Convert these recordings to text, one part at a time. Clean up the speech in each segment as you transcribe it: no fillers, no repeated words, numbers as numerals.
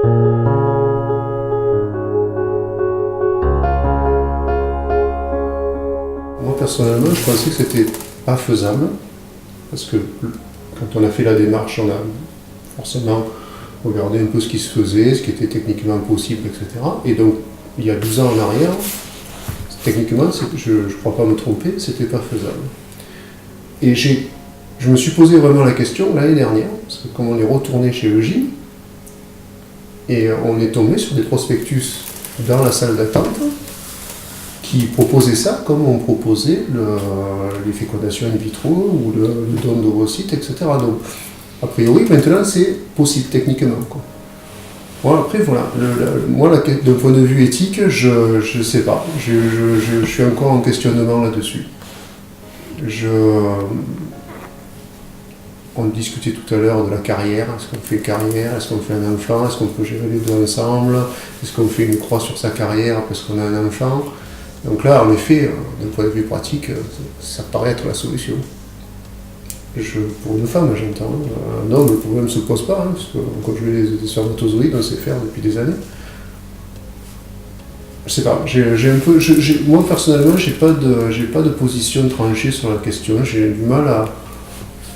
Moi personnellement, je pensais que c'était pas faisable, parce que quand on a fait la démarche, on a forcément regardé un peu ce qui se faisait, ce qui était techniquement possible, etc. Et donc, il y a 12 ans en arrière, techniquement, je ne crois pas me tromper, c'était pas faisable. Et je me suis posé vraiment la question l'année dernière, parce que comme on est retourné chez EJ, et on est tombé sur des prospectus dans la salle d'attente qui proposaient ça comme on proposait les fécondations in vitro ou le don d'ovocytes, etc. Donc, a priori, maintenant, c'est possible techniquement, quoi. Bon, après, voilà. Moi, d'un point de vue éthique, je ne sais pas. Je suis encore en questionnement là-dessus. On discutait tout à l'heure de la carrière. Est-ce qu'on fait carrière? Est-ce qu'on fait un enfant? Est-ce qu'on peut gérer les deux ensemble? Est-ce qu'on fait une croix sur sa carrière parce qu'on a un enfant? Donc là, en effet, d'un point de vue pratique, ça paraît être la solution. Pour une femme, j'entends. Un homme, le problème ne se pose pas, parce que congeler les spermatozoïdes, on sait faire depuis des années. Je sais pas. Moi, personnellement, j'ai pas de position tranchée sur la question. J'ai du mal à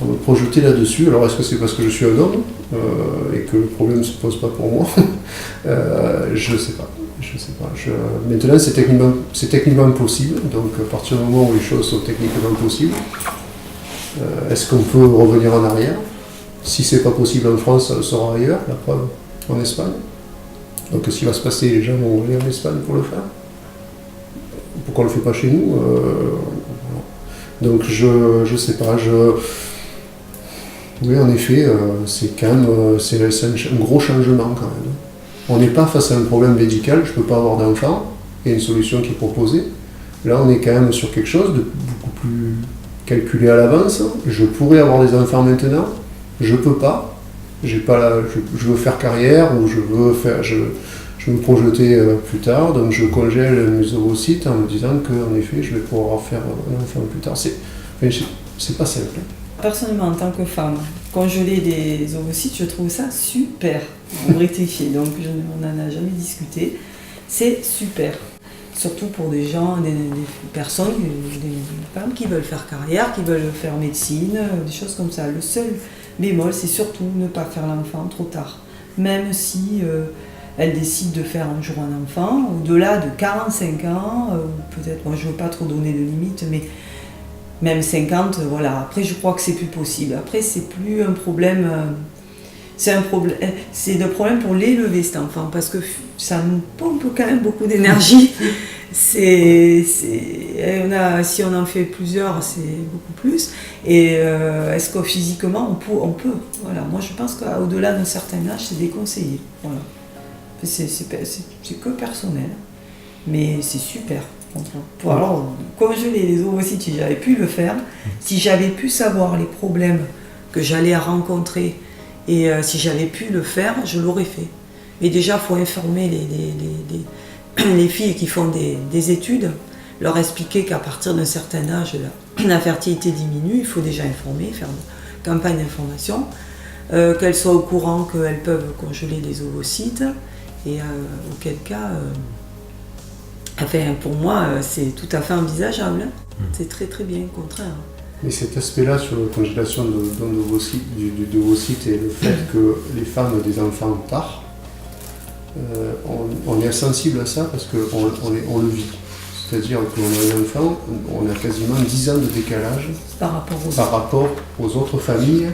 me projeter là-dessus. Alors, est-ce que c'est parce que je suis un homme et que le problème ne se pose pas pour moi? Je sais pas. Maintenant, c'est techniquement possible. Donc, à partir du moment où les choses sont techniquement possibles, est-ce qu'on peut revenir en arrière? Si c'est pas possible en France, ça le sera ailleurs, la preuve en Espagne. Donc ce qui va se passer, les gens vont aller en Espagne pour le faire. Pourquoi on le fait pas chez nous? Donc je sais pas. Oui, en effet, c'est quand même c'est un gros changement quand même. On n'est pas face à un problème médical, je peux pas avoir d'enfant, il y a une solution qui est proposée. Là, on est quand même sur quelque chose de beaucoup plus calculé à l'avance. Je pourrais avoir des enfants maintenant, je peux pas. Je veux faire carrière ou je veux me projeter plus tard, donc je congèle mes ovocytes en me disant qu'en effet je vais pouvoir faire un enfant plus tard. C'est pas simple. Personnellement, en tant que femme, congeler des ovocytes, je trouve ça super. On rectifie, donc on n'en a jamais discuté. C'est super. Surtout pour des gens, des personnes, des femmes qui veulent faire carrière, qui veulent faire médecine, des choses comme ça. Le seul bémol, c'est surtout ne pas faire l'enfant trop tard. Même si elle décide de faire un jour un enfant, au-delà de 45 ans, peut-être, moi je ne veux pas trop donner de limites, mais même 50, voilà. Après, je crois que c'est plus possible. Après, c'est plus un problème... c'est le problème pour l'élever cet enfant, parce que ça nous pompe quand même beaucoup d'énergie. Si on en fait plusieurs, c'est beaucoup plus. Et est-ce que physiquement on peut? Voilà. Moi je pense qu'au-delà d'un certain âge, c'est déconseillé. Voilà. C'est que personnel, mais c'est super. Alors, congeler les ovocytes, si j'avais pu le faire, si j'avais pu savoir les problèmes que j'allais rencontrer, et si j'avais pu le faire, je l'aurais fait. Mais déjà, il faut informer les filles qui font des études, leur expliquer qu'à partir d'un certain âge, la fertilité diminue. Il faut déjà informer, faire une campagne d'information, qu'elles soient au courant qu'elles peuvent congeler les ovocytes, et auquel cas, pour moi, c'est tout à fait envisageable. C'est très très bien, au contraire. Mais cet aspect-là sur la congélation d'ovocytes et le fait que les femmes ont des enfants tard, on est sensible à ça parce qu'on le vit. C'est-à-dire qu'on a un enfant, on a quasiment 10 ans de décalage par rapport aux autres familles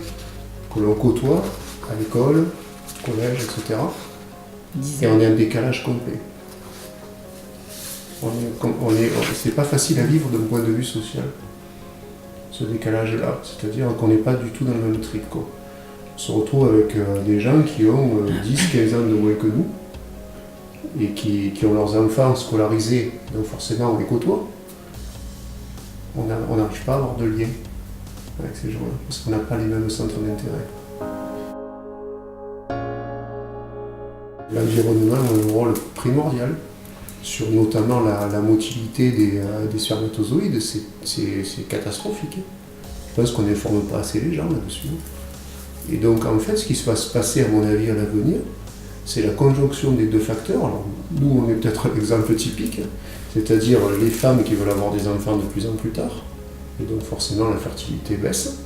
que l'on côtoie à l'école, au collège, etc. Et on est en décalage complet. C'est pas facile à vivre d'un point de vue social, ce décalage-là. C'est-à-dire qu'on n'est pas du tout dans le même trip, quoi. On se retrouve avec des gens qui ont 10-15 ans de moins que nous et qui ont leurs enfants scolarisés, donc forcément on les côtoie. On n'arrive pas à avoir de lien avec ces gens-là, parce qu'on n'a pas les mêmes centres d'intérêt. L'environnement a un rôle primordial sur notamment la motilité des spermatozoïdes, c'est catastrophique. Je pense qu'on n'informe pas assez les gens là-dessus. Et donc en fait, ce qui va se passer à mon avis à l'avenir, c'est la conjonction des deux facteurs. Alors, nous, on est peut-être l'exemple typique, c'est-à-dire les femmes qui veulent avoir des enfants de plus en plus tard, et donc forcément la fertilité baisse.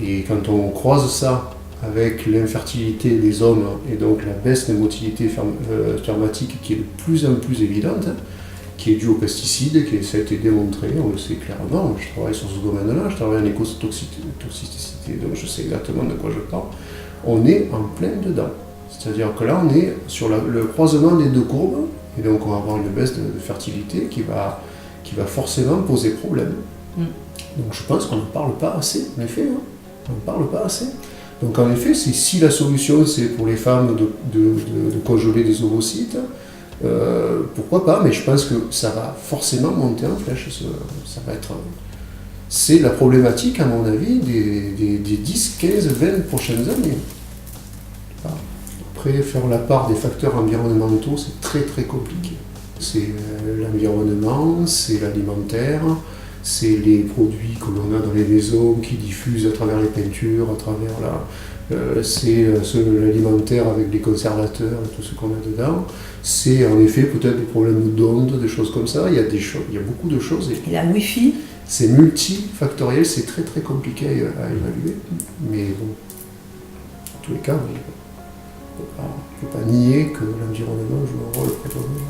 Et quand on croise ça avec l'infertilité des hommes et donc la baisse de motilité spermatique qui est de plus en plus évidente, qui est due aux pesticides, ça a été démontré, on le sait clairement, je travaille sur ce domaine-là, je travaille en écotoxicité, donc je sais exactement de quoi je parle, on est en plein dedans. C'est-à-dire que là, on est sur le croisement des deux courbes, et donc on va avoir une baisse de fertilité qui va forcément poser problème. Donc je pense qu'on n'en parle pas assez, en effet, hein. On n'en parle pas assez. Donc en effet, si la solution c'est pour les femmes de congeler des ovocytes, pourquoi pas, mais je pense que ça va forcément monter en flèche. Ça va être. C'est la problématique, à mon avis, des 10, 15, 20 prochaines années. Après, faire la part des facteurs environnementaux, c'est très très compliqué. C'est l'environnement, c'est l'alimentaire, c'est les produits que l'on a dans les maisons qui diffusent à travers les peintures, à travers c'est l'alimentaire avec les conservateurs et tout ce qu'on a dedans. C'est en effet peut-être des problèmes d'ondes, des choses comme ça. Il y a beaucoup de choses. Et la Wi-Fi ? C'est multifactoriel, c'est très très compliqué à évaluer. Mais bon, en tous les cas, on ne peut pas nier que l'environnement joue un rôle prédominant.